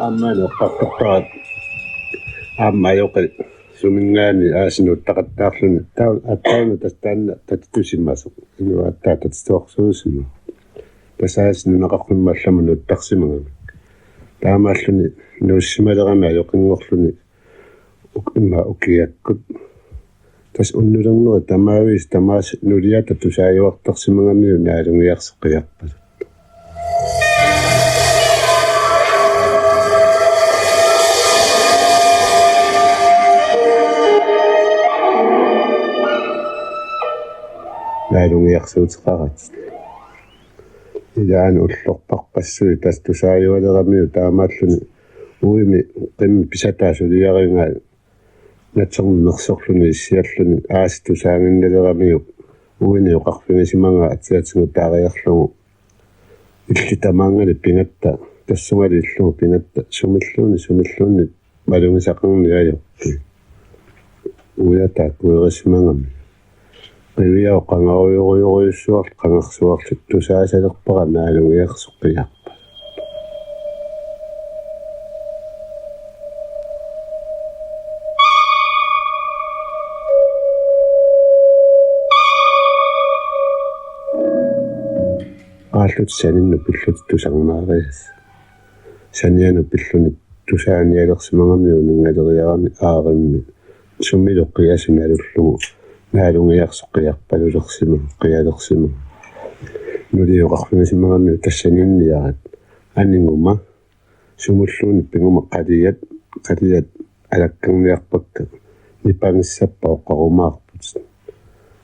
Amman oqqaqqarat amma yoqil sumingaani aasinuuttaqattaarluni attaunu tastaanna tattusimmasu inuattaa tatstuarsuusima tasaasinu naqarnummallamun uttarsimagami taamaalluni nuussimalerama yoqinngorluni imma ukiakkut tas unnulernuat tamaavis tamaas nuliata tusaajuartarsimagami naalungiarseqqiarpat naalungiarsuutiqarat ilaan ullorparpassui tastusaajualeramiu taamaalluni uimi qimmi pisataasuliaringaa natsernersorluni issialluni aastusaanginnaleramiu uini uqarfingisimangaa atsiatsinguttaariarlugu illitamaangani pingatta tassungali illugu pingatta sumilluuni malungisaqarni ajorti uyataa kuerismangami qiviao qangaruйоруйоруйussуарл qangarsuarlut tusaasalerpara naalungiarsoqqiarpa qaалlut saninnu pillut tusarmaarias sanianu pilluni tusaanialersimangamiu ningaleriarami aarimmi summiloqqiasunalullugu naalungiarsoqqiarpalulersimu qialersimu nulioqarfingisimangammiu tassaninniarat aninguma sumulluuni pinguma qaliat alakkarniarpakka nipangissappa oqqarumaarput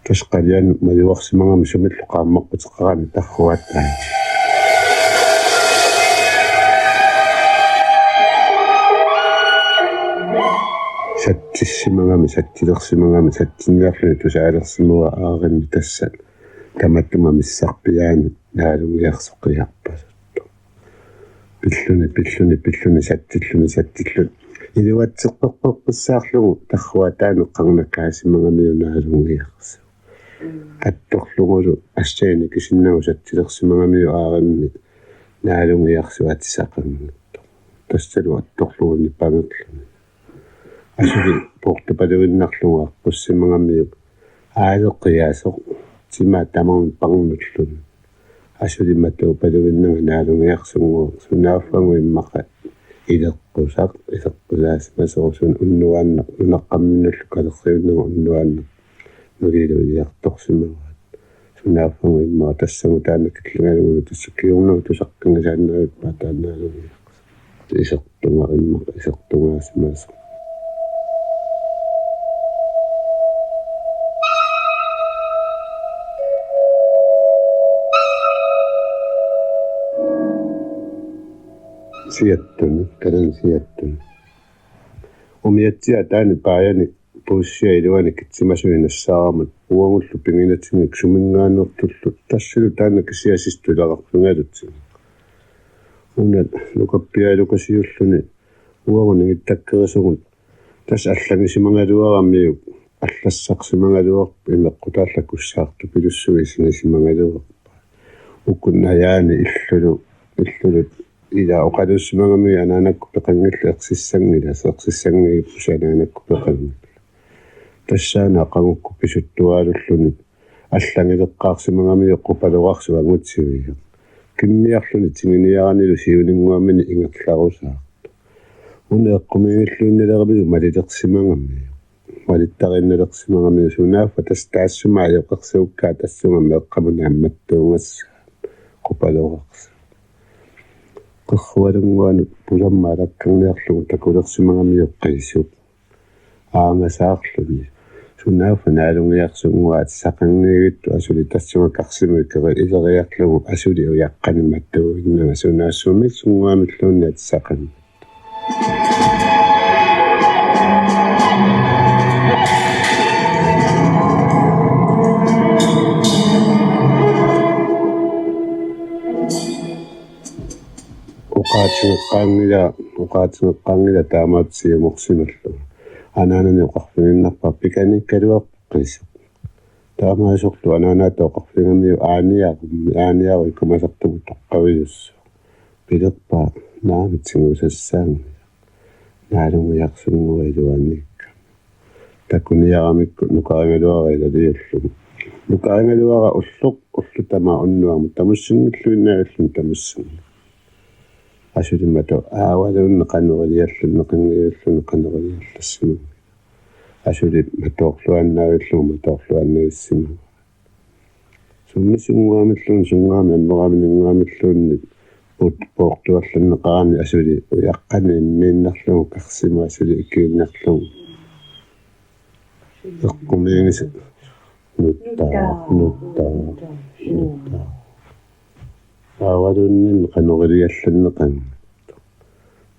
tasqalianu maluarsimangami sumillu qaammaqqutiqqarani tarruattaa sattilersimangami sattinniarluni tusaalersimua aarimmi tassa tamattuma missarpiaani naalungiarsoqqiarpat pilluni sattilluni iluatseqqeqqeqqissaarlugu tarruataanu qarnakkaasimangammiu naalungiarsu attorlugulu assaini kisinnagu sattilersimangamiu aarimmi naalungiarsu atisaqanngittu tassalu attorlugu nippangerluni asuli portapaluinnarlugu aqqussimangammiu aaleqqiaasoq tima tamaun parnullun asuli matuupaluinnaga naalungiarsungu sunaafangu immaqa ileqqusaq ileqqulaasmasorusun unnuaanna unaqqamminullu kalerriunnagu unnuaanna nulilu iliartorsimarat sunaafangu immaa tassagu taanakillingalugu tassakkiurnagu tusaqqingisaannagut paataannaalungiarsu isertunga imma isertungaasimaso siyattun umiatsia taani paajani puussia iluani kitsimasuinassaaramut uangullu pinginatsingi sumingaannertullu tassilu taana kisiasistulaqarfungalutsi una lukappialukasiulluni uanguningittakkerisugut tas allangisimangaluarammiu allassaqsimangaluarpu imeqqutaallakussaartu pilussuisinisimangaluarpa ukkunnayaani illulu ila oqalussimangami anaanakku peqangillu eqsissangila pusanaanakku peqangillu tassaana aqangukku pisuttuaalulluni аллангилеққарсимагами эққупалуарсу ангутсивиа киммиарлуни тигиниарниlu сиунингуаммини ингерларусаа унеэққумингиллуиннилермигу малилеқсимагами малиттариннелеқсимагами сунааффа тастаассумаа яққарсиуккаа тассугам меққамуна амматтуунгасса қупалуарс қэрруалунгуану пуламмаалаккарниарлугу такулерсимагами эққисуп аангасаарлуни sunaafa naalungiarsunguat saqanngigittu asuli tassuma qarsimu ikeri ileriarlugu asuli uyaqqanimattuuginnaga sunaassumi sunguamilluunni atsaqan uqaatineqqaangila taamaatsiumuqsimallu anaanani uqarfiginnarpa pikanikkaluaqqisu taamaasorlu anaanaata uqarfigamiu aaniaru ikumasartugu toqqaviyussu Pilerpa naamitsingusassaan naalungiaqsunguiluannikka takuniaramikku nukaringaluarilalиуллугу nukaringaluara ullutama unnuamu tamussingilluinnaallun tamussing asulimatu aawalunne qaneriliallunne qinniullunne qaneriliallassimu asuli matoorluannaavilluma matoorluannagissimu summisunguamillun sungaami anneramininguamillunni portuarlanneqarani asuli uyaqqani immiinnarlugu qarsimu asuli ikkiinnarlugu eqqumiingis nuttaa aawalunni qaneriliallanneqan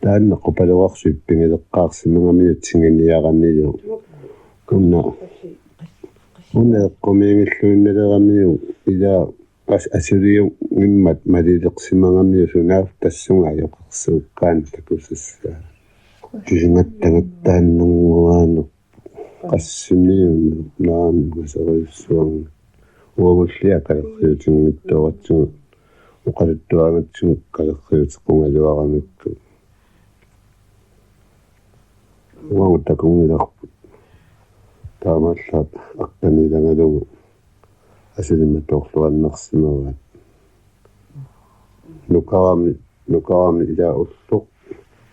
taanne qupaleqarsuip pingileqqaarsimangamiutsinginiaqannilu kunna eqqumiingilluinnaleramiu ila asuriu ngimmat malileqsimangamiu sunaaf tassungayoqarsuukkaan takusassaa tisingattaannerguaanu qassimiunu naam maseriussuang uamullia qalerriutinngittuaratsugu uqaluttuangatsugu qalerriutiqungaluaramikku uangu takungilarput taamallaat aqtanilangalugu asilimatorluannersimavat nukarami ila ulluq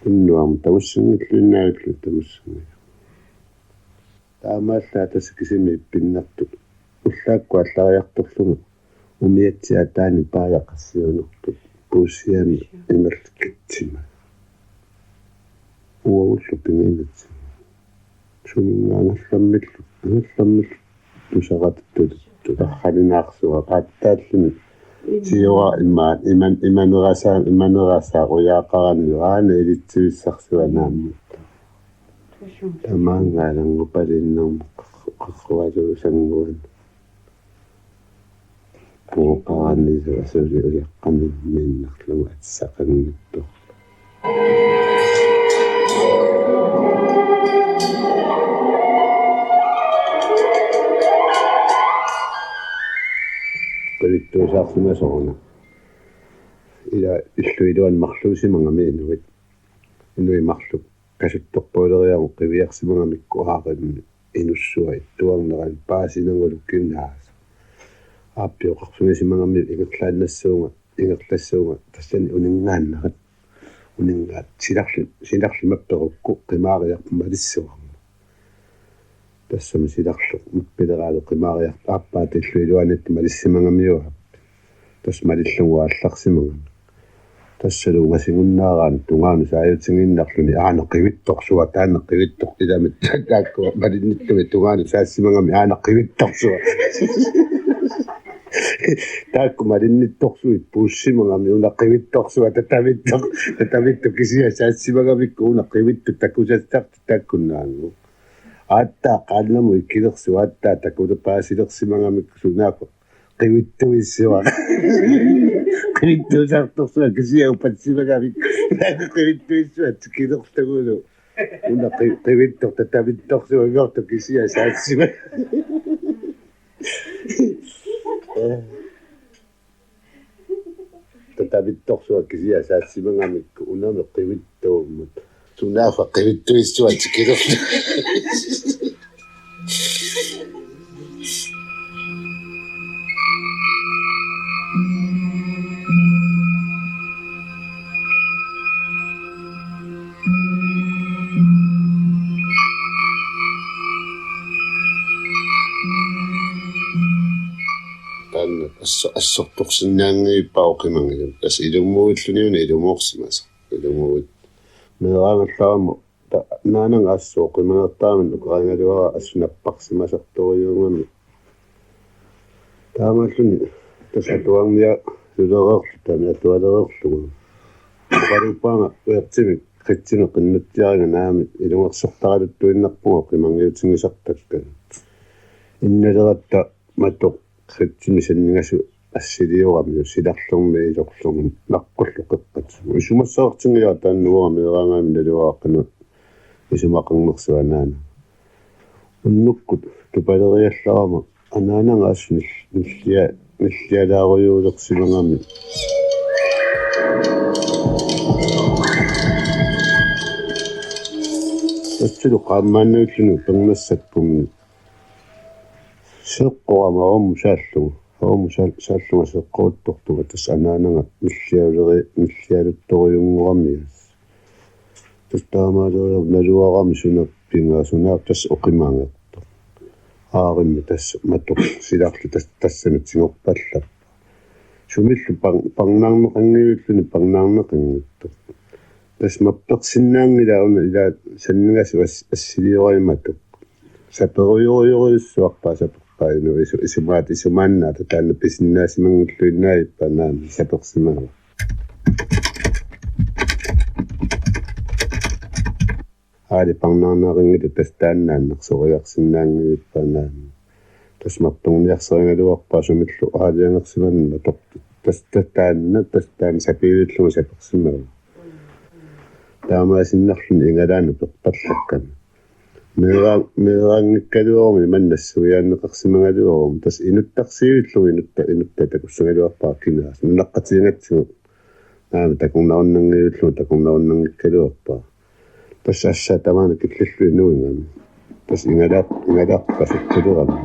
unnuamu tamussingilluinnaagillu tamussingi taamaallaa tasikisimi ippinnartu ullaakku allariartorlugu umiatsia taani paayaqassiunertu puussiami imerkitsima uavullu pingiingatsi sumingaangallamillu tusaqatattu tutarralinaarsuga qaattaallumi siora imanerasaa uyaaqarannu aana ilitsivissarsuga naammitta tamaangaalangupalinnermu qarrualuusanguan puuqarannisu asuli uyaqqani miinnarlugu atsaqanngittor qalittuusaarsimasoruna ila illuiluan marluusimangamiinuit inuimarluk kasuttorpuuleriamu qiviarsimangamikku aaqinni inussua ittuarneran paasinangulukkinnaas aappiuqarsugisimangami ingerlassauga tassani uningaannarat uningaat silarlimapperukku qimaariarpu malissuarmu tassami silarlu mappileraalu qimaariart aappaat illuiluanit malissimangamiuap tas malillungu allarsimangami tassaluungasingunnaaraan tungaanu saayutsinginnarluni aaneqivittorsuga taanneqivittor ilamit taakku malinnittumi tungaanu saassimangami aaneqivittorsuga taakku malinnittorsuit puussimangami unaqivittorsuga tatavittu kisia saassimangamikku unaqivittu takusassartu taakkunnaangu aattaa qaallamu ikkilersu aattaa takulepaasilersimangamikku sunaaku qivittuissuga qivittuusartorsuga kisia upatsimangami qivittuissuga tikilertagulu una qivittor tatavittorsuga ngortu kisia saassima tatavittorsuga kisia saassimangamikku uname qivittuummut sunaafa qivittuissuga tikilertu assortorsinnaangiippauqimangilu tas ilumuulluniuna ilumuorsimasa ilumuut meeraangallaarmu naananga assooqimanertaamin uqaringaluara assunapparsimasertoriungami taamalluni tasatuarmia sulererlu tami atualererlugu uqalupaanga uertimi qitsimi qinnuttiaringa naami ilungersortaraluttuinnarpunga qimangiutingisartakkan innaleratta matoq qitsimisanningasu assiliuramnu silarlurmi ilorlurmi naqqullu qeqqat isumassaartingia taannuarami eraangaami naluaaqanu isumaqangersuanaana unnukkut tupaleriallarama anaananga assu nillialaarujuulersimangami atlu qaammaannuullunu pernassappunni seqqoramaarum saallunga seqqouttortuga tas anaananga millialuttoriunguarmias tastaamaaleria naluarami sunappingaasunaaq tas oqimaangerto aarimmi tas matoq silaarlu tassamit singorpalla sumillu parnaarneqangiulluni parnaarneqanngittu tas mappersinnaangilauna ila sannigasu assiliorimatuk saperuyoriussuarpaa saperpainu isumaannaata taanna pisinnaasimanngulluinnaaippanaani sapersimaava aali parnaarneqangilu tas taannaanneqsoriarsinnaangiippanaani tas mapperniarsoringaluarpaa sumillu aaliangersimanna tortu tas taanna sapiilullugu sapersimaava taamaasinnerluni ingalaanu perpallakkan meeraangikkaluormi mannassuiaanneqarsimangaluorum tas inuttarsiuillugu inutta takussangaluarpaa kinaas nunaqqatiingatsigu naami takurnarunnangiullugu takurnarunnangikkaluarpaa tas assa tamaana killullu inuingami tas ingalaarpasukkulurami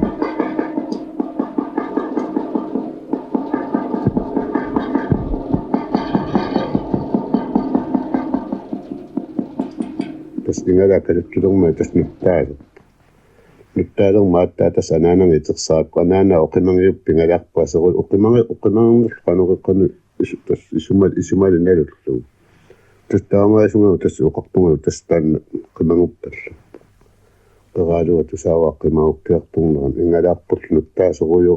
tas ingala kalutturma tas nuttaalormaattaa tas anaananga itersaaqku anaana oqimangiuppingalaarpua seru oqimangernerqanuqiqqanu tas isumalinalullu tas taamaasuga tas uqarpunga tas taanna qimanguppalla qeraalua tusaavaaqqimaukkiarturneran ingalaarpullu nuttaaseruyu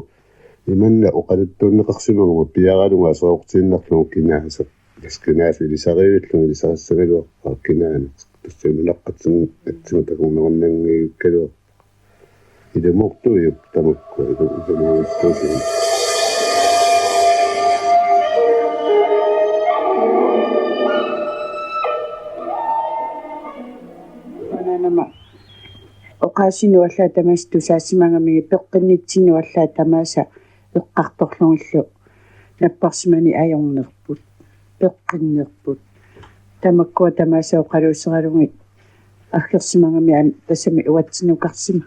imanna oqaluttuunneqarsimaguma piaralunga seortiinnarlugu kinaasa taskinaasi ilisariullunga ilisarassagaluarpaa kinaana takurnerannangiikkaluar ilamortuiup tamakku iluuittuusi ananama oqaasinuallaa tamas tusaasimangami peqqinnitsinuallaa tamaasa eqqartorlungillu napparsimani ajornerput peqqinnerput tamakkua tamaasa oqaluuseralungi аггерсимагами ан тассами уатсинукарсима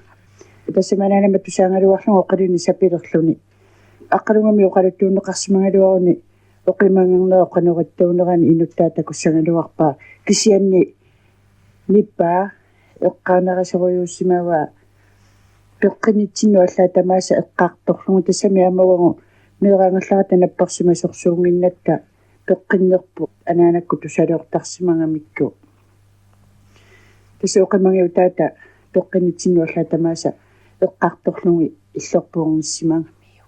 тассаманаанама тусаангалуарлугу оқалуни сапилерлуни аққалунгами оқалуттуунеқарсимагалуаруни оқимангернео қанериттуунерани инуттаа такуссагалуарпаа кисианни ниппаа эққаанерасеруйууссимава пеққинитсину аллаа тамааса эққарторлугу тассами амавагу меэраангерларата наппарсима сорсуунгиннатта пеққиннерпу анаанакку тусалеортарсимагамикку тасоқимангиутаата пеққинитсинуаллаа тамааса эққарторлуги иллорпуорниссимагамиу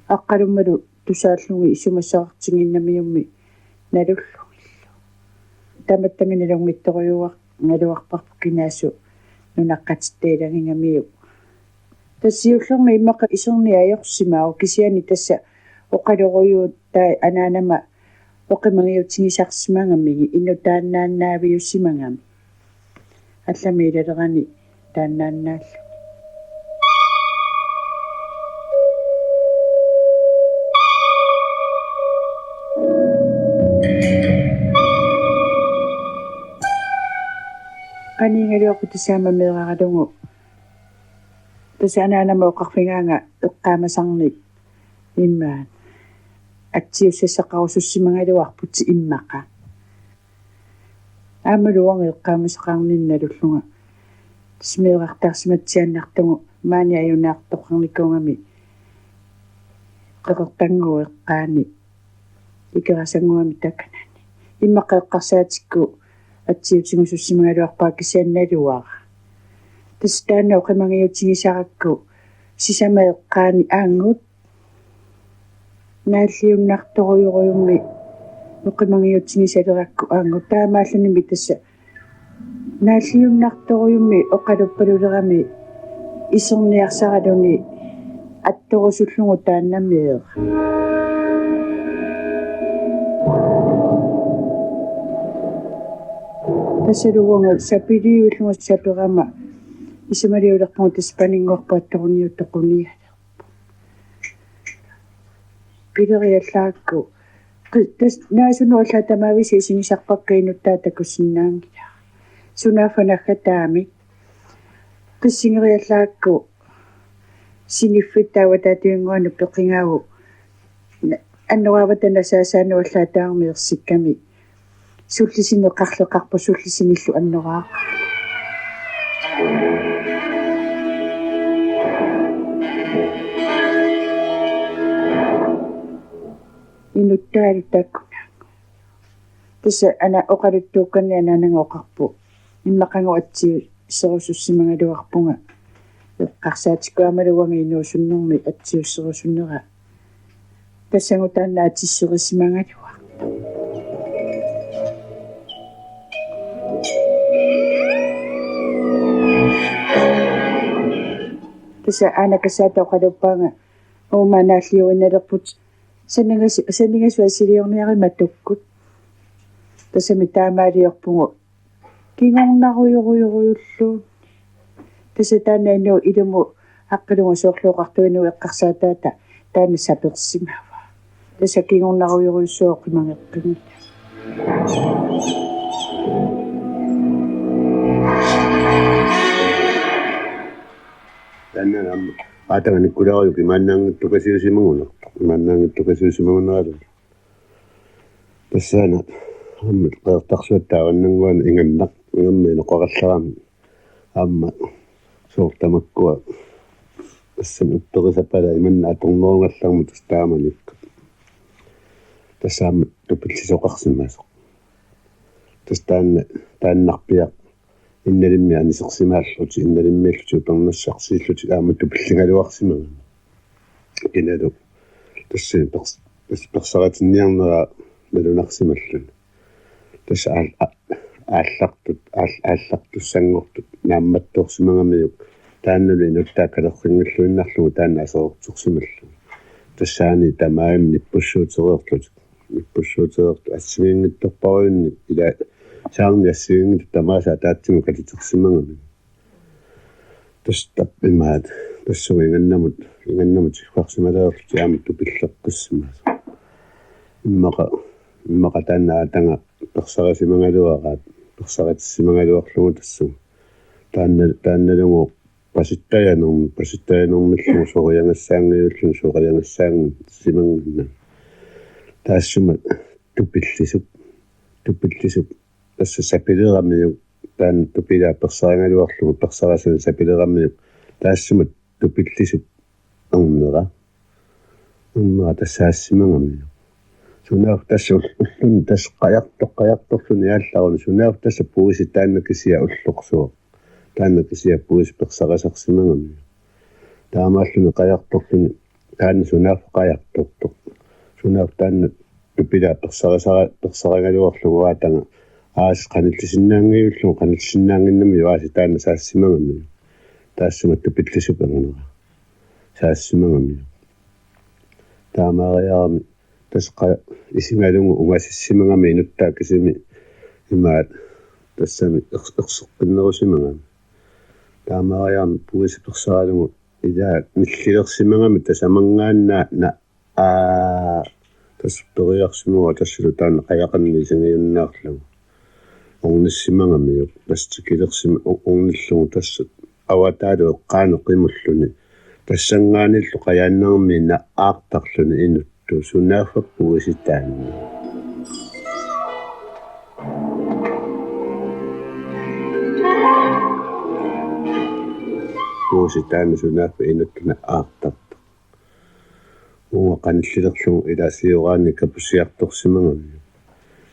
аққалуммалу тусааллуги исумассаартингиннамиумми налуллугиллу таматтаминалунгитторюуа налуарпарпу кинаасу нунаққатиттаилагингамиу тассиуллерми иммақа исерни аёрсимаау кисиани тасса оқалоруйуу таа анаанама оқимангиутсигисарсимагамиги иннутааннааннаавиуссимагами аллами илалерани тааннааннааллу канингалуақу тасаама меэраралугу тасаанаанама оқарфингаанга эққаамасарник иммаан актиуссақарусуссимангалуарпут иммақа аамалуанга эққаамасақарнинналуллунга тасмеэрартаарсиматсианнартугу маани аюнаартоқарникунгами қеқертангу эққаани икерасангуами таканани иммақа эққарсаатикку атсиутингусуссимангалуарпаа кисианналуара тастаана оқимангиутигисаракку сисама эққаани аангут нааллиуннарторуйоруйумми оқимангиутигисалеракку аангу таамаалланими тасса нааллиуннарторуйумми оқалуппалулерами исерниарсаралуни атторусуллугу тааннамиер тассалугунга сапилиуллугу саперама исималиулерпугу таспанингорпаатторуниуттоқуниа пилериаллаакку тас наасунуалла тамависи синисарпаккаинуттаа такуссиннаангила Sunafanakataami qissingeriallaakku siniffitaawataatiunguanu peqingaagu annoravatana saasaanuallataarmiерsikkami sullisineqarleqarpu sullisinillu annoraa inuttaalutakku tassa ana oqaluttuukkanni ananangoqarpu immaqangu atsiu serusussimangaluarpunga eqqarsaatikkuamaluwangi inuusunnermi atsiusserusunnera тассангутаанна атиссерисимангалуа тасса аанакасаатоқалуппаага оомаанааллиуиналерпут саннигасуасилиорниарима туккут тассами таамаалиорпугу кингорнаруйоруйоруйуллу тасса таанаану илуму аққилугу соорлуоқартуину эққарсаатаата таана саперсимава тасса кингорнаруйоруйуссуоқимангеққимита таанаа атаганиккуларуйуки мааннаангиттукасиусимагуна мааннаангиттукасиусимагунералу тассаана аммат qeertarsuattaavanнангуана инганнақ ингаммино qoqallaraami аама соортамаккуа тассам упперисаппала иманна аторнерунгалларму тастааманикка тассаама тупиллисоқарсимаасо тааннарпиа инналимми анисерсимааллути инналиммииллути упернассарсииллути аама тупиллигалуарсимага киналу тасси персератинниарнера малунарсималлун тасса ааллартуссангортут наамматтуорсимагамиук тааннули нуттааккалеррингиллуиннарлугу таанна асеэртурсималлу тассаани тамаим ниппуссуутеэрту ассигингитторпаруинни ила саарни ассигингит тамааса таатсиму калитерсимагами тастап имаат тассуг ингannamut сихварсималаерлути ааматту пиллеққиссимаас иммақа таанаа танга персарисимангалуараат персаратиссимангалуарлугу тассу таанналугу паситтаянермиллугу сориангассаангиуллун сориангассаанг симангна таассума тупиллисуп тасса сапилерамиу таан тупила персарангалуарлугу персарасун сапилерамиу таассума тупиллисуп ауннера тассаассимангами сунаав тассуллун тас қаярторлуни аалларун сунаав тасса пуиси тааннакисиа уллорсуа тааннакисиа пуис персарасарсимангами таамааллуни қаярторлуни таанна сунаав қаярторто сунаав таанна тупила персарангалуарлугу аатанга аас қаниллисиннаангиуллу қаниллисиннаангиннами юааси таанна саассимангами таассума тупиллисупангана саассимангами таамаариарами тасқа исингалугу угасиссимангами инуттааккисими имаат тассами ерсеққиннерусимангами таамаариарми пуиси персаралугу илаа ниллилерсимангами тасамангаанна таспериарсимуа тассалу таана қаяқанни исангиуннаарлугу орниссимангами тастикилерсими орниллугу тасса аватаалу эққаанеқимуллуни тассангааниллу қаяаннерми на аартарлуни инутту сунааффаппу иситаанни ууситаанни сунааффа инуттуна аартарта уа қаниллилерлугу илаасиораанни капуссиарторсимангами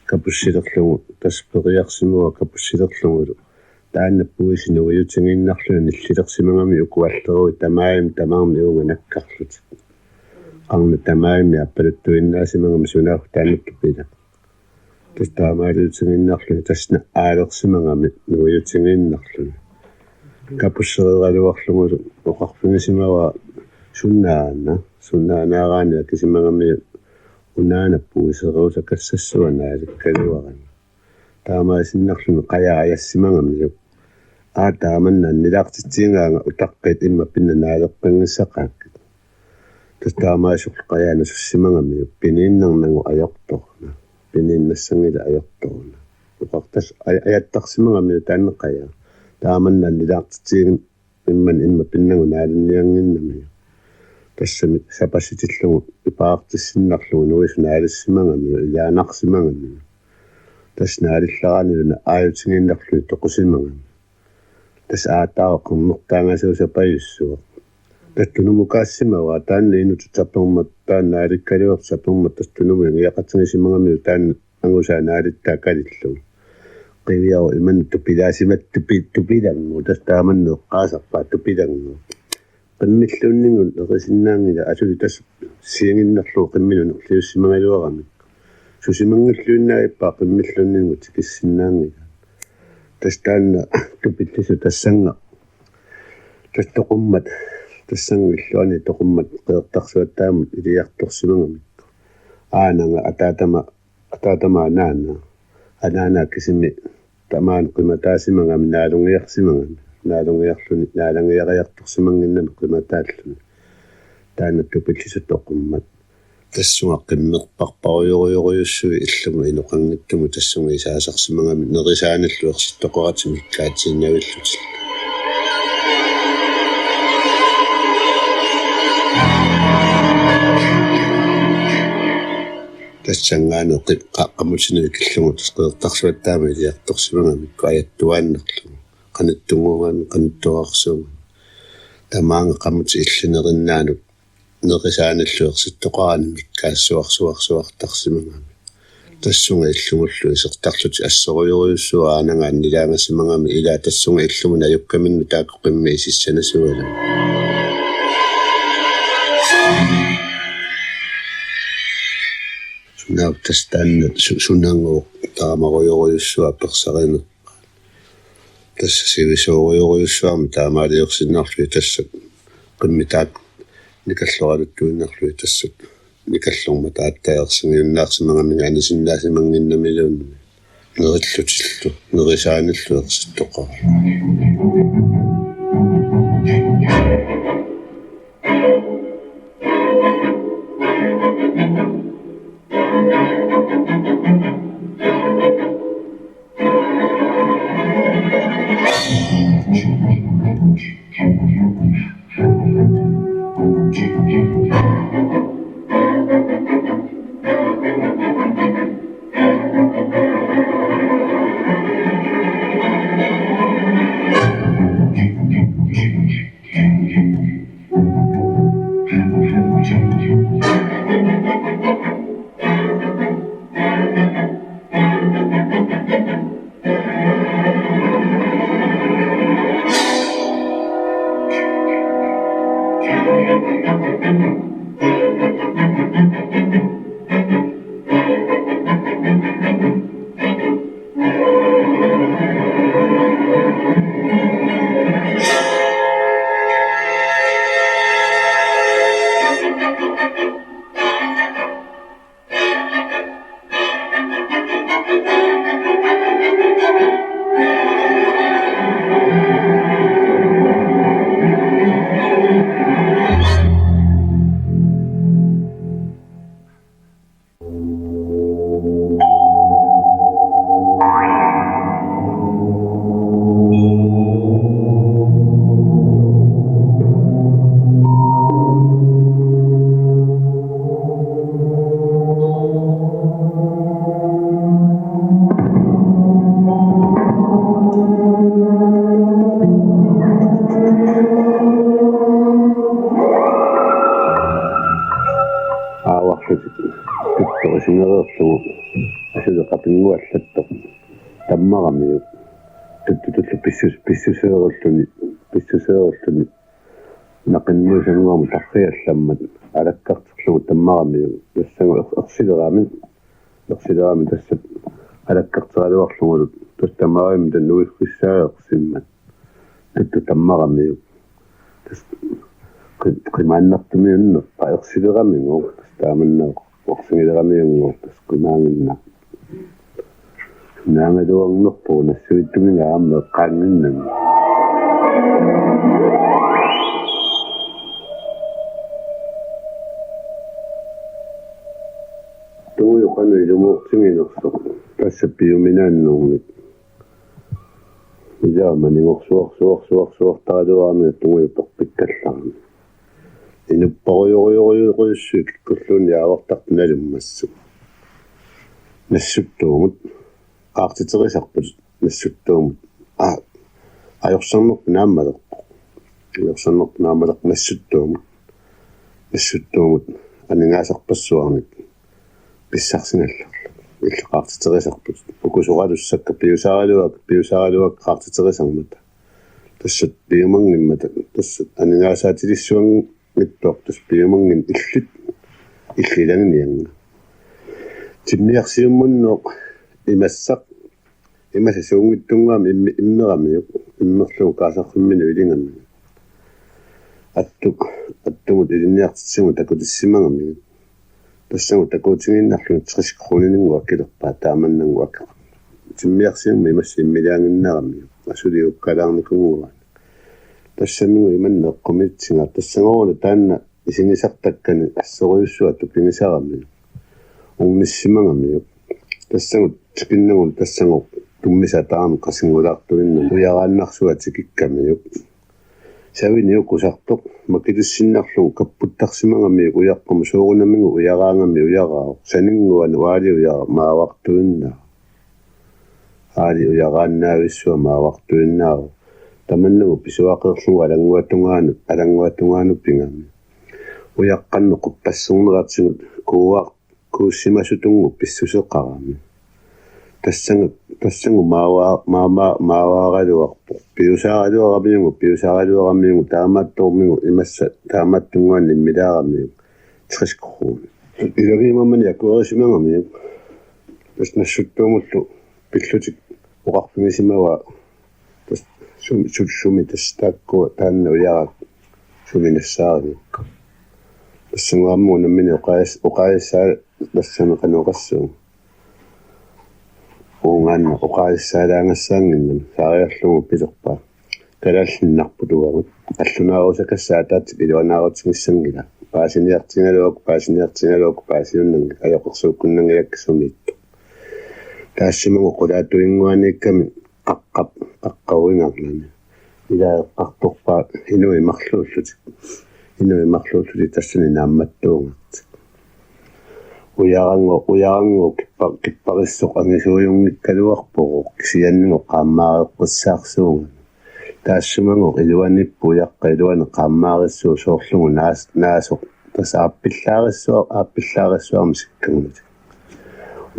капуссилерлугу таспериарсимуа капуссилерлугулу таанна пуисинуиутингиннарлуни ниллилерсимангами укуаллеруи тамаарми уунга наккарлут арна тамаарми аппалуттуиннаасимангами сунаах тааннатту пила тастаамаалуутингиннарлуни тасна аалерсимангами нуиутингиннарлуни капуссерералуарлугулу оқарфунисимава суннаанараани акисимангами унаанаппуисерууса кассассуанааликкалуарани таамаасиннарлуни қаяаяссимангами тааманна нилаартитсиингаанга утаққит имма пиннанаалеққингиссақааккит тастаамаасуқ қаяанасуссимангами пинииннернагу аёрторна пинииннассангила аёрторна uqartas ajattaqsimangami taanneqqaya taamannan nilaartitiigin imma pinnangunaalinnianginnami тассами сапаситиллугу ипаартиссиннарлугу нуиснаалиссимангами яанарсимангами таснаалиллараанилуна ааютингиннарлуи тоқусимангами тас аатааққуммертаангасуусапаюссуа таттунумукаассимава таанна инуту таппуммат тааннааликкалиуар саппуммат тастунуму яқатсигисимангами таанна ангусаанаалиттаа калиллугу qiviyau iman tupilaasimat tupilangmu tastaamannu qaasarpaa tupilangmu qimmillaunningun eqisinnaangila asuli tas sianginnerlu qimminun erliussimangaluarami susimangilluinnaaippaa qimmillunningu tikissinnaangila tastaanna tupillisu tassanga tastoqummat tassangilluani toqummat qeertarsuattaamut iliartorsimangamikku aananga ataatama anaana kisimi tamaan qimataasimanngam naalungiarsimangam naalungiarluni naalangiariartorsimanginnami qimataalluni taana tupillisut toqummat tassunga qimmerparparuyoruyussui illumu inoqanngittumu tassunga isaasarsimangami nerisaanallu ersittoqoratimikkaatiinnavillutil тассангаано qaqqamutsinui killungu tasqeertarsuattaami iliartorsimangамикку ajattuaannerlugu qanuttungугаами qanuttуарсууга тамаанга qammути иллинериннаанут neqisaanallu ersittoqarani mikkaassuarsuarsuartarsimangami tassunga illungullu isertarluti assoruyuruyussua aanangaan nilaangasimangami ilaa tassunga illumuna ayukkaminnu taaqoqimmi isissanasuala naaptastaanna sunango taamaroyoruyussua persarina tassa sivisooruyoruyussuarmi taamaaliorsinnarlui tassa qimmitaat nikalloraluttuinnarlui tassa nikallorma taattaersingiunnaarsimangami anisinnaasimanginnamiluunni nerillutillu nerisaanillu ersittoqara таммарами туттутуллу писсусеерлуни нақиннуусангуарму тарриалламмат алаккартерлугу таммарами тассагу ерсилераами тассат алаккартералуарлугулу туттамаами таннуискуссааерсиммат тутту таммарами тас qimannartumiunnu qaersileramingу тааманнаа орсигилерамиунгу таскунаангинна наамадуарнерпу нассуиттуминга аама qaanginnami туйо qanu ilumuuqtinginersuq тассаппиуминааннуумик илааманигорсуарсуарсуарсуартаалуарми тунгуйуппиккалларми инуппаруйоруйоруйоруйуссуик куллуунни аавартартуналуммассу нассуттуумут аартитерисарпут нассуттуумут ajorsornerpu naammalaq нассуттуумут анингаасарпассуарник писсарсиналлерла иллеқартитерисарпут укусоралуссакка пиусааралуак қартитерисармата тассат пиумангиммата тассат анингаасаатилиссуангиппеор тас пиумангин иллилангнианга тимниарсиуммунноо имассақ имасасуунгиттунгаами иммерамиук иммерлугу каасарфиммину илингамми аттумут илинниартитсигу такутиссимангами тассагу такуутингиннарлу 60 кронинингуа килерпаа тааманнангуак тиммиарсиумми имасси иммилиангиннарами асулиуккалаарникунгуа тассамингу иманнеққумитсинга тассагоруна таанна исинисартаккани ассориуссуа туппинисарами унгниссимангами тассагу тикиннагул тассагу туммисатаами қасингулаартуинну уярааннарсуатикиккамиук савиниукусартоқ макилуссиннарлу каппуттарсимангами уяққаму соорунамингу уяраангами уяраа санингуану аали уяра маавартуинна аали уярааннаависсуа маавартуиннаа таманнагу писуақерлугу алангуатунгаану пингами уяққанну қуппассуунератсигут кууссимасутунгу писсусеқарами тассангу мааваагалуарпо пиусаагалуарамиугу таамааттормигу имасса таамааттунгуанни милаарамиугу 60 крони илавимаммани акуерисимангамиугу тас нассуттуумуллу пиллутик оқарпимисимава тас суми тастааккуа таанна уярак суминассаариукка тассангуамму наммини оқаиссаа тассамеқануқассуу уунгаанна оқаиссаалаангассаангиннам саариарлугу пилерпаа калааллиннарпулуагут аллунаарусакассаатаат илуанаарутсигиссангила паасиниартингалуак паасиуннанга аёқерсууккуннангиак сумиитто таассимагу қулаатуингуаникками аққауингарлани илааққарторпаа инуимарлууллути тассани наамматтуунгарт уяранго киппариссоқ ангисуйунгиккалуарпоо кисианниго qaammaaqeqqissaarsуунга таассимагу илуаниппу уяққилуани qaammaaqissуу соорлугу наасоқ тасааппиллаариссуарми сиккангут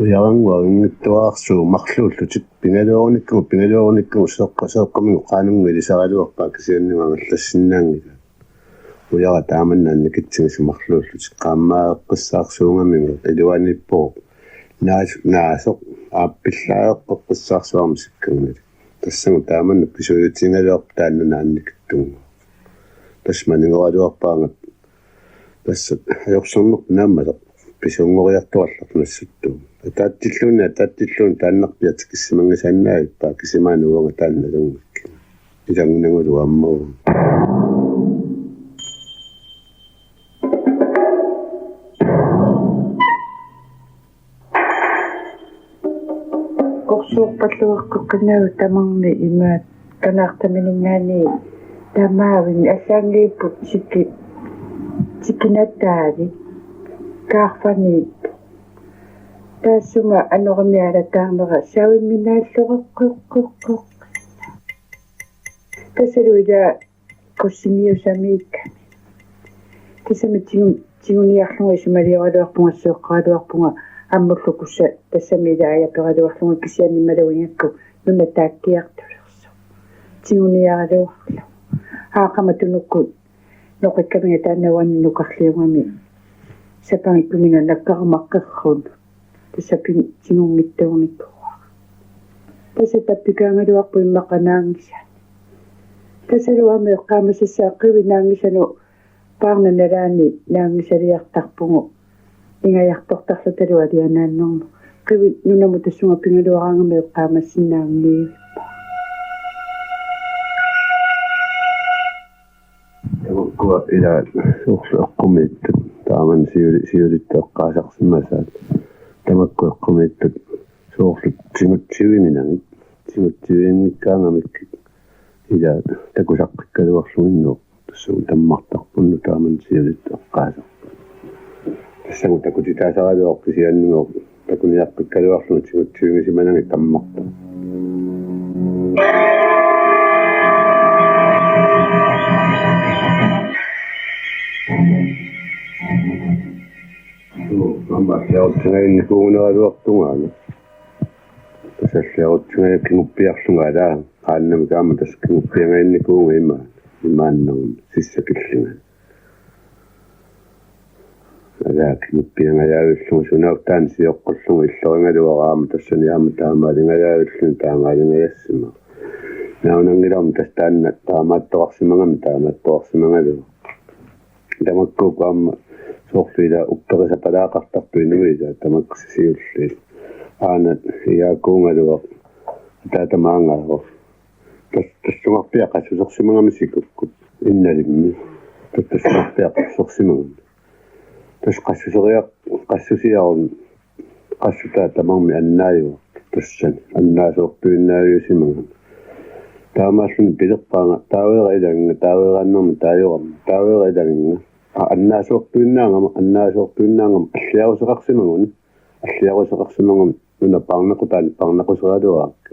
уяранго ингиттуаарсуу марлууллутик пингалуорникку сеэққамиго qaanungу илисаралуарпаа кисианниго ангаллассиннаангила уяра тааманнаанни китсигисумарлууллутик qaammaaqeqqissaarsуунгамиго илуаниппоо наасоқ ааппиллааеққеққиссаарсуарми сиккангут тассагу тааманна писуйутингалуарп тааннанаанникиттунгу тасманигоалуарпаангат тассат аёрсорнерп нааммалеқ писунгориартуарлар нассуттуу тааттиллуун тааннарпиатик киссимангасааннаавиппаа кисимаануунга таанналунгик илангнагулу аммуу корсуурпаллуаққоққинаагу тамарми имаат канаартаминингаани тамаавин ассаангииппут сиккинаттаали каарфаниип таассума анорамиалатаарнера савимминааллоқеққоққоқ тасалуила коссимиусамиикками тисамитигуниарлуга сумалиоралуарпунгассеэққаалуарпунга аммуллукусса тассамилаая пералуарлунга кисианнималуингакку нунатааккиартулерсу тигуниаралуарлу аақаматунуккут ноқиккамига тааннауанни нукарлиугами сапангиккумина наккарамаққеррун тассапин тигунгиттауниккуа тассатаппикаангалуарпу иммақанаангиса тассалуами эққаамасассааққиви наангисану паарнаналаани наангисалиартарпугу ингаяқтортарлуталуа дианааннэрму қиви нунаму тассунга пингалуараангами эққаамассиннаангииппа куа ила сорсеққумиит тааман сиулиттеққаасарсимасаат тамаккуэккумиттут соорлут тимутсивиминами тимутсивингиккаангамик ила такусаққиккалуарлуинноо тассагу таммартарпунну тааман сиалит эққаасақ тассагу такутитаасаралуоқ кисианнугоо такуниаққиккалуарлу тимутсивимисимананги таммарта амбассиарутсигаинникуугунераалуартунгаана тассаллиарутсигаяккингуппиарлунгаалаа ааннами таама таскингуппиангаинникууга имааннерун сиссакиллунга алаакингуппиангаjaavиллунга сунаутаан сиоққуллунга иллорингалуараама тассаниаама таамаалингаjaavиллун таамаалингаjaссима наунангиларми тастаанна таамааттоқарсимангами таамааттоқарсимангалуа тамаккуукаама соорлуила упперисапалаақартартуинуиса тамаккусисиулли аана иаакуунгалуа таатамаангааро тассумарпиақассусерсимангамисикуккут инналимми тассумарпиақассорсимангам тас qassусериақ qassусиарун qassутаа тамарми аннааюа тассан аннаасоортуиннаавиусимангам таамааллун пилерпаанга таавеерааннерми таавеерааннерми аннаасоортуиннаангама аллиарусеқарсимангун нуна парнақутаани парнақусераалуаак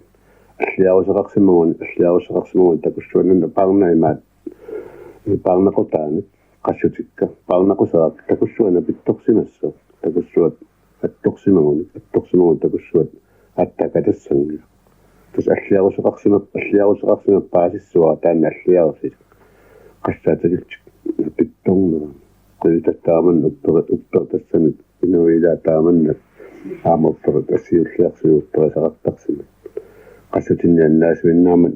аллиарусеқарсимангун такуссуаннуна парнаимаат парнақутаани qassutикка парнақусераак такуссуана питторсимассо такуссуат атторсимангун такуссуат аттакатассанги тус аллиарусеқарсима паасиссуа таанна аллиарусит qassааталитсик питторнера qilitattaaman uppертассамит инуилаа тааманнат ааморпера тассиуллиарсиуупперисақартарсимат qassutинни аннаасуиннаамат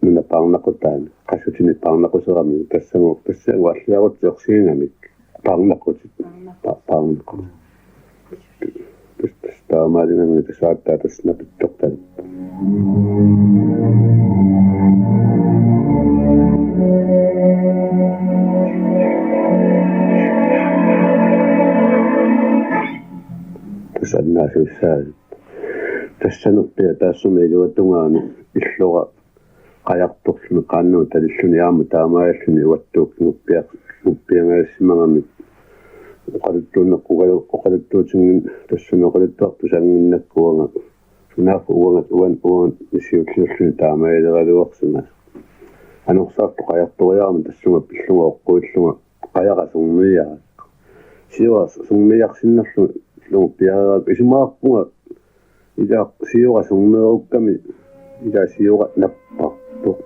нуна парнақутаани qassутинни парнақусерами тассагу аллиарутсиорсиингамик парнақутит парнақут таамаалингами тасааттаа тассна питтортал тасаннаасуссаа тассанерпиа таассумиилуатунгаани иллора qajartorluni qaannuu talilluni aama taamaalluni уаттууккингуппиангассимагами оқалуттуутингин тассунеқалуттуарту сангиннаккуанга сунаақу уан исиуллиуллуни таамаилералуарсима анорсаарту qajartoriaarmi тассунга пиллунга оққуиллунга qajarasungmiyaa сиуа сунгмиярсиннерлу луг пиараа исумаарпунга ида сиуасungmeerukками ида сиура наппарту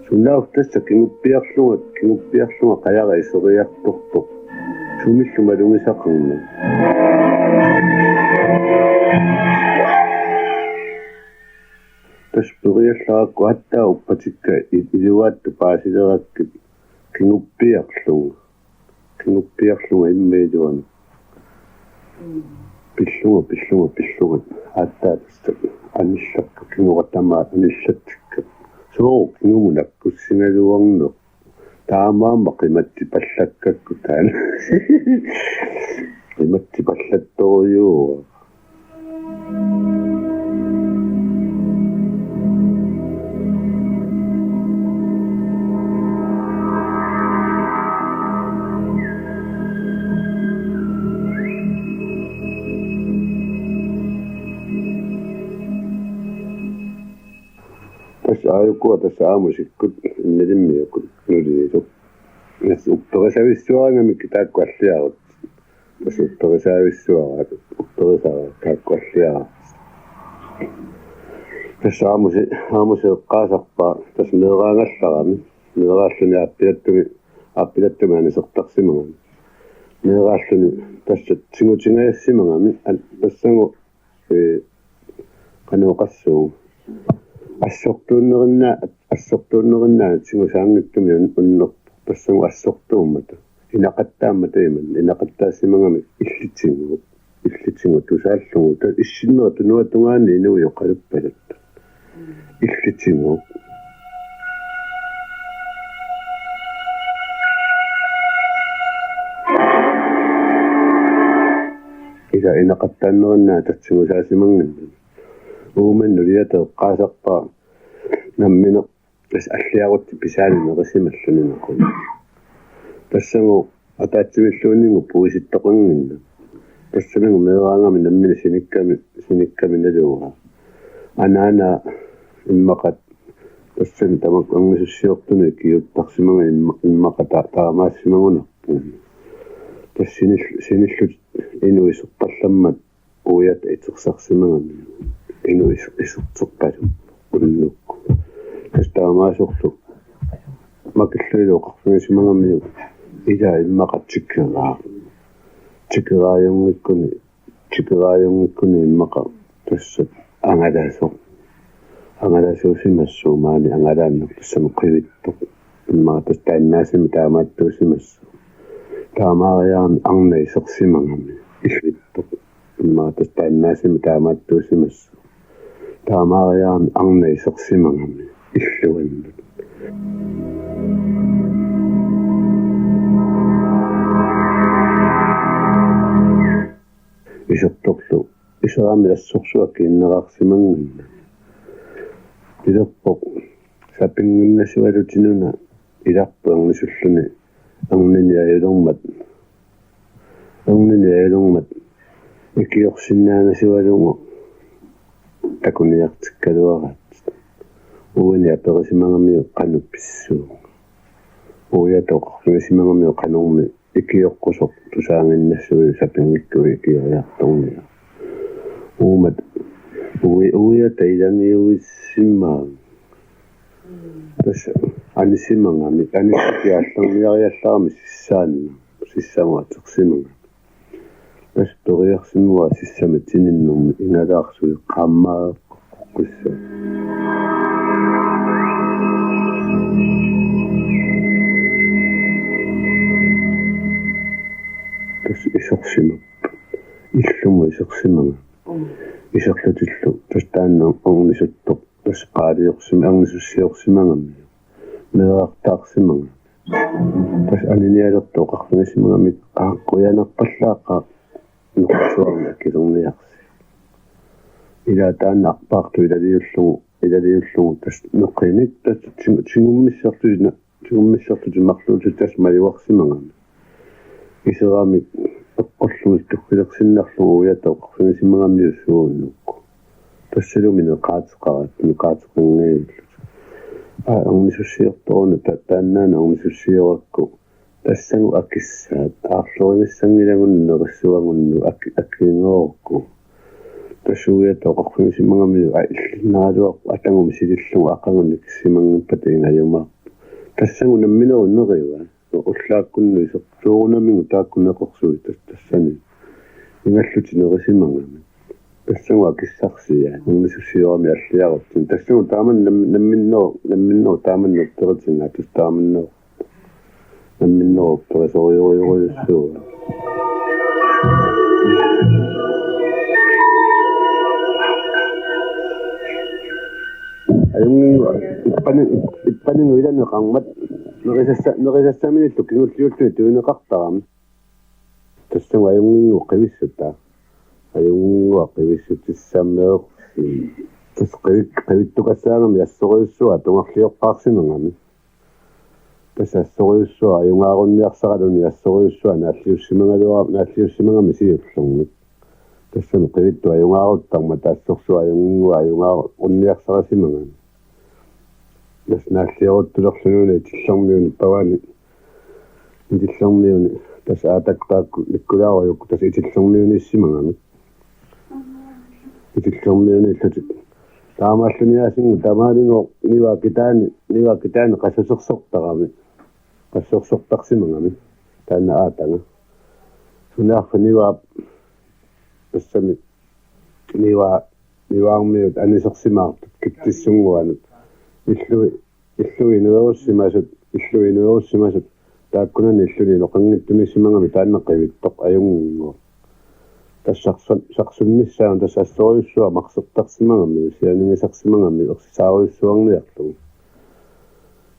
суннаав тасса кингуппиарлунга qajara исериарторту сумиллума лугисақарна тас пуриаллаакку аттаа уппатикка илуаатту паасилеракки кингуппиарлунга иммеилуана пиллунга аттаа аниллакка кингуратамаа аниллаттикка соо кингумунаккуссиналуарнеқ таамаама қиматти паллаккакку таана қиматти паллатторюуа ааюкуа тасса аамусиккут инналиммиукут нулиисуп нас упперисависсуаангамик тааккуаллиарут тас упперисависсуарат упперисава тааккуаллиара тасса аамуси эққаасарпаа тас меераангалларами меерааллуни аппилаттуми анисертарсимагами меерааллуни тасса тингутингаyassимагами тассангу канеоқассуу ассортууннериннаа сигусаангиттуми уннерпу тассагу ассортууммата инақаттааммата иман инақаттаассимагами иллитсингу тусааллугу та иссиннера тунуатунгаани инуи оқалуппалатта иллитсингу ида inaqattaannerannaa tatsigusaasimangan uumannuliata eqqaasarpaa nammine as аллиаруtti писаанинерисималлунинеқу тассагу атаатсимиллууннингу пуиситтоқангинна тассамингу меераангами наммини синикками налуга анаана иммақат тассами тамак ангисуссиортуни киуттарсимага иммақата таамаассимагунерпу тассиниллут инуисуттарламмат уят итерсарсимагами инуисуттерпалу уллукку таамаасорлу макиллуилуоқарфигисимагами ида иммақат иммақа тассат ангалаасуусимассуумаани ангалааннер тассами қивиттоқ иммаа тастааннаасими таамааттуусимассу таамаариаами арнаисерсимагами иллиттоқ иммаа тастааннаасими таамааттуусимассу таамаариаами арнаисерсимагами иллуаннут исерторлу исераами ассорсуакки иннераарсимангинна илерпоқ сапингиннасуалутинуна иларпуангисуллуни арнини икиорсиннаанасуалугу такуниартиккалуараат уuni аперисимагами канупписсуу уятоқарфигисимагами канорми икиоққусоқ тусаангиннассуи сапингиккуи икиориарторниа уумат уята илангиуиссиммаа тас анисимангами анисикиаллерниариаллаарми сиссангуатерсимага тас ториарсимуа сиссаматининнэрми иналаарсуи қааммаа қусса исерсима иллуму исерсимага исерлутиллу тастаанна орнисуттоқ тассеқаалиорсима арнисуссиорсимагами мераартаарсимага тас алиниалертоо қарфигисимагами ааққуянерпаллааққа нуқсуарна килерниарси ила таанна арпаарту илалиуллугу тас неқиник тас тигуммиссерту марлууту тас маюарсимагами исераами эққорлугит тухкилерсиннарлугу уятоо қарфигисимагамиуссууннукку тассалуми неқаатеқангиуллут арнисуссиорторуна тааннаана арнисуссиоракку тассангу акиссаат аарлуримиссангилагуннериссуагунну аккингоорку тассуятоо қарфигисимагамиу иллиннаалуарпу атангуми силиллугу ақангунниксимангиппата ингаюмаа тассангу намминеруннериуа уллааккунну исертуунамингу тааккунеқорсуи тассани ингаллутинерисимангами тассангу акиссарсиа нунисуссиорами аллиарутин тассангу тааман намминноо тааман нуттеритинга тустааманноо намминноо пересориориориуссуа иппанин уиланы қангмат нерисассаминиллу кингуллиуллуни туинеқартарами тассангу аюнгингу қивиссута аюнгингуа қивиссутиссаммеерси тас қивиттукассаагами ассориуссуа тунгарлиоққарсимангами тас ассориуссуа аюнгаарунниарсаралуни ассориуссуа нааллиуссимангами сиуллунгит тассами қивитту аюнгааруттарма таассорсуа аюнгингуа аюнгаарунниарсарасимангами тас нааллиоруттулерлунуни тиллэрмиуни павани тиллэрмиуни тас аатактаакку никкулааруйукку тас итиллэрмиуниссимангами итиллэрмиуни иллутик таамааллуниаасингу тамаалинго нива китаани qassерсортарсимангами таана аатанга сунаарфа нива тассами ниваармиут анисерсимаартут киттиссунгуанут иллуинуеруссимасут тааккунани иллуни ноқангиттунисимангами тааннеқивиттоқ аюнгингуа тассарсунниссаан тассассориуссуа марсертарсимангами сианингисарсимангами ерсисааруйуссуарниарлугу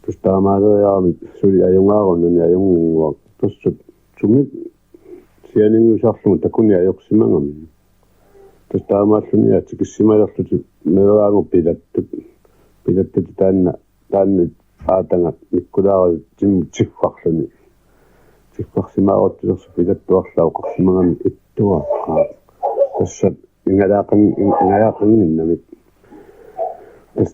тустаамаалериарами сули аюнгаарунни аюнгингуа туссут сумит сианингиусарлугу такуни аёрсимангами таамааллуни атикиссималерлути мераангу пилаттут таанна аатанга никкулаари тиммутсиффарлуни тиффарсимааруттусерсу пилаттуарлаа оқарсимагами иттуа тассат ингалаақангиннамит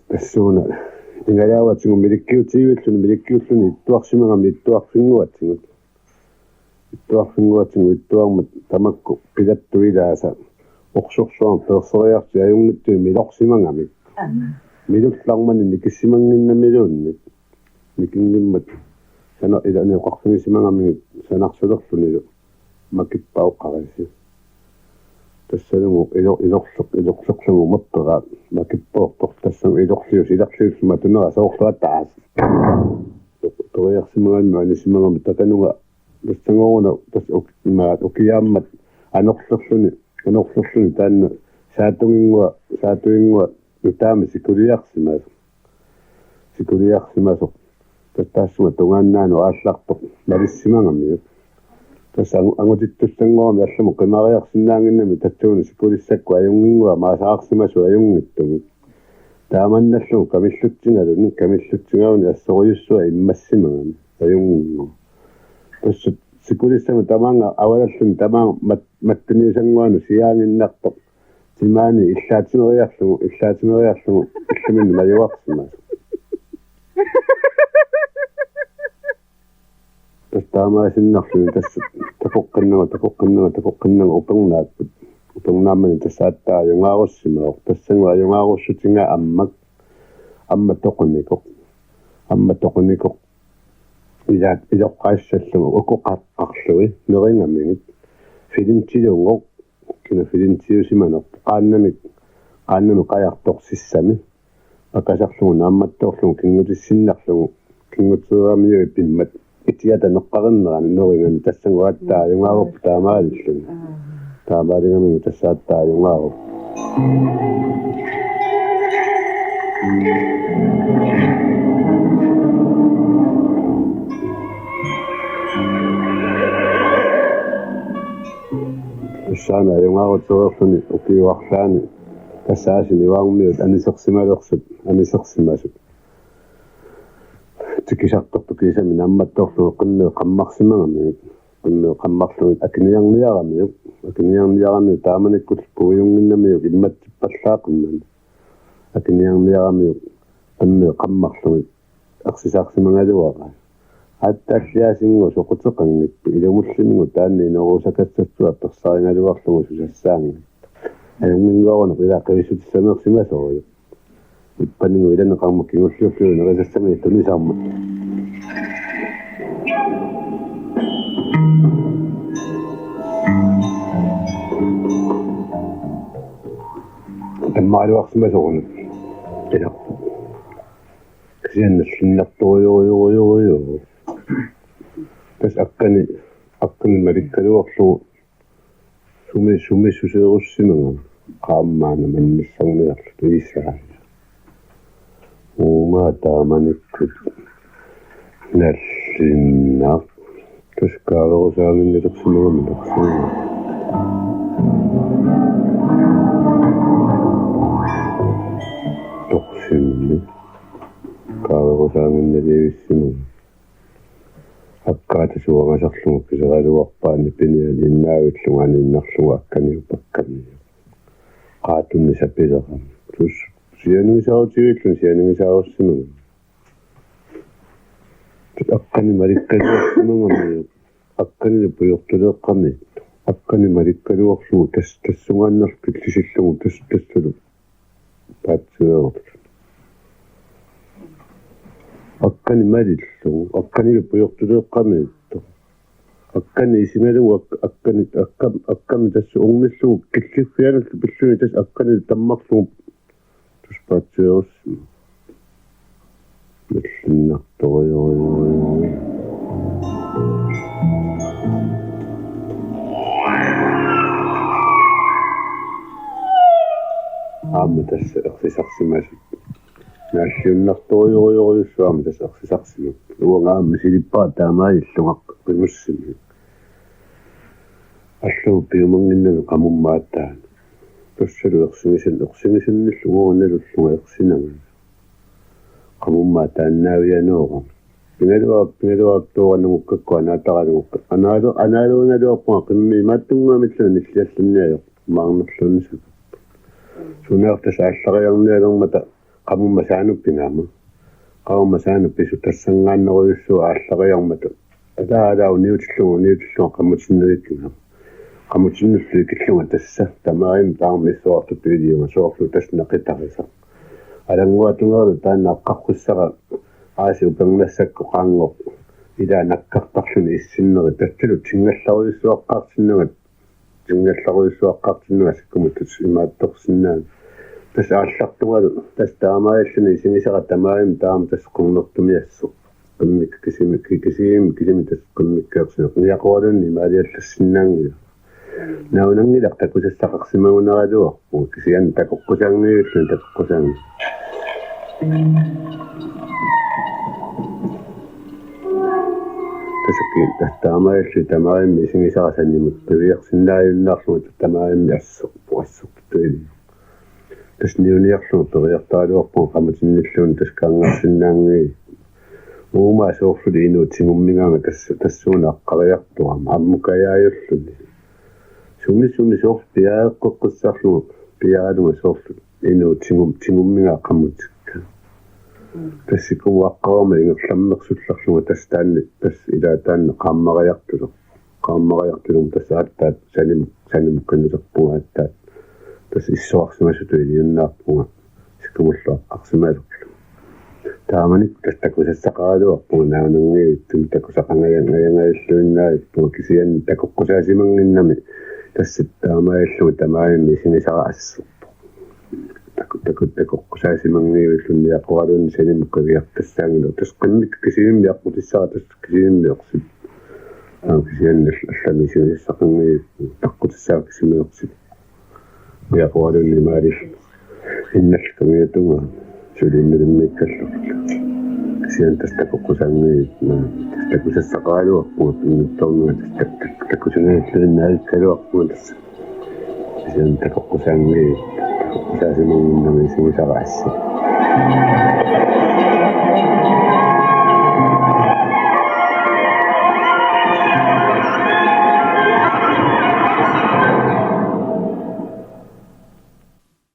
тассууна ингалааватигу миликкиутиивиллуни иттуарсимагами иттуарфингуатсигут иттуармат тамакку пилаттуилааса орсорсуан персериарти аюнгиттуи милорсимангамик милуллармани никиссимангиннамилуунник никингиммат сана илани оқарфигисимангами санарсулерлунилу макиппаоққариси тассалугу илорлугу маппера макиппоортор тассам илорлиус матунера саорлуаттаас ториарсимагаамми анисимагами такануга тассангоруна тас имаат окиааммат анерлерлуни таанна саатуингуа нутаами сикулиарсимасо тассума тунгааннаану ааллартоқ малиссимагами тасса ангутиттуссангоорми алламу қимариарсинаангиннами татсууни сикулиссакку аюнгингуа маасаарсимасу аюнгиттуми тааманналлу камиллутсингалуни ассориуссуа иммассимагами аюнгингу тасса сикулиссами тамаанга авалаллун тамаан маттуниусангуану сиаангиннартоқ тимаани иллаатинериарлугу иллуминни маюарсимас таамаасиннарлуни тасса такоққиннага упернааммани тассааттаа юнгааруссимаа тассангуа юнгааруссутинга амма тоқуникоқ илоққаассаллугу укоқаққарлуи нерингаммигит филинтилунгоқ кина филинтиусиманеқ qaannami qajartorсиссами акасарлугу наамматтоорлугу кингутиссиннарлугу кингутсуаамиуи пиммат итиата неққариннерани нерингами тассангуаттаа юнгааруп таамааллуни таамаалингами тассааттаа юнгааруп сана юнгаарутсуерлуни укиуарлаани тассаасини ваагуммиут анисерсимасут тикисарторту кисами намматторлу қиммеқаммарсимагами қиммеқаммарлуги акиниарниарами тааманиккут пуйунгиннамиу имматтиппаллаақиммани акиниарниарами қиммеқаммарлуги арсисаарсимагалуара атталлиасингу соқутеқангиппи илумуллимигу таанни нерусакассассуа персаарингалуарлугу сусассаанги аюнгингоорна қилааққивисутиссамеерсимасориу иппанингу иланеқарма кигуллиурлуи нерисассами тунисаарма таммаалуарсимасоруну ила кисианналлиннарторюю тас аккани мариккалуарлугу суми сусееруссимага qaammaana mannissangiarlu tuissаа уумаатааманиккут наллиннаа тускаарерусаагиннилерсимагами таксуга токсинни каарерусаагиннилиуиссимага аккаатасуагасарлугу кисералуарпаани пиниалиннаавиллугааниннарлуга акканиупакками qaatунни сапилерам тус сиануисаутигиллун сиануисааруссимага аккани мариккалуарсимагами аккани пуйортулеэкками аккани мариккалуарлугу тассунгааннарпит лисиллугу тассулу паатсуерут аккани малиллугу аккани пуйортулеэкками аккани исиналугу акками тассу унгмиллугу киллиффианаллу пиллуни тас аккани таммарлугу туспаатсуерусси миллиннарториорио аама тасса эрсисарсимасу нааллиуннарториориориуссуаама тасса эрсисарсиму уангаама силиппаа таамаалиллугақ qimmussimi аллуу пиумангиннами qamummaаттаана Tussuluersingisunnerluguunalulluga qamumma taannaavianuuqa pingaluartuuranumukkakku anaaluunaluarpuqa qimmi maattunguamitlu nilliallanniajoq maarnerluunnisuk sunaartas ааллариарниалермата qamumma saanuppingaama qamumma saanuppisu tassangaanneruyussua ааллариармата алаалаuniutillugu qammutinnerikkinga qammutinnerlu ikillunga tassa tamaim taarmissuartuppiiliunga soorlu tasnaqittarisa алангуатунгаалу тааннааққарқуссара ааси упернассакку qaangoq ила наккартарлуни иссиннери тассалу тингалларуйуссуаққартиннуга сиккумутус имаатторсиннаан тас ааллартугалу тас таамааллуни исимисара тамаим таам тас qunnertumiassу qimмик кисими тас qimмиккаерсинеқ ниақуалунни маалиаллассиннаангила наунангилақ такусассақарсимагунералуарпу кисиан такоққусаангиуллун такоққусаанги тасакки тастаамааллу тамаимми исимисарасаннимут пивиарсиннааюннаарлугу тамаимми ассоқпуассоқтуили тасниуниарлугу периартаалуарпу qamutinnilluun таскаангарсиннаанги уума соорлули инуут сингуммингаама тассууна аққариартуама аммукаяаюллуни сумми соорлу пиаэққоққуссаарлугу пиаалуга соорлу инуут сингуммингаа qammutikka тассикуму аққарама ингерламмерсулларлуга тастаанни тас илаатаанне qaamмариартулум тассааттаат санимукканнусерпуга аттаат тас иссуарсимасуту илиуннаарпуга сикумуллуа ақсимаалуклу тааманик тастакусассақаалуарпуга наанангиуттум такусақангаянгаянгаиллуиннаалиппуга кисиан такоққусаасимангиннами тассат таамааллуга тамаимми синисара ассерпу такоққусаасимангиуллунни ақуалуунни санимуккавиартассаангилу тас қиммик кисиимми аққутиссара тас кисииммиорсит кисианнал аллами синисақангиуппу таққутиссаа кисимиорсит яқуалуунни маалис инналкамиатунга сулиннермиккаллу кисиан тас такоққусаангиуппу такусассақаалуарпу пиннутторнуга такусангааллуиннаалкалуарпу тас кисиан такоққусаангиуппу таасимууннами симисараасси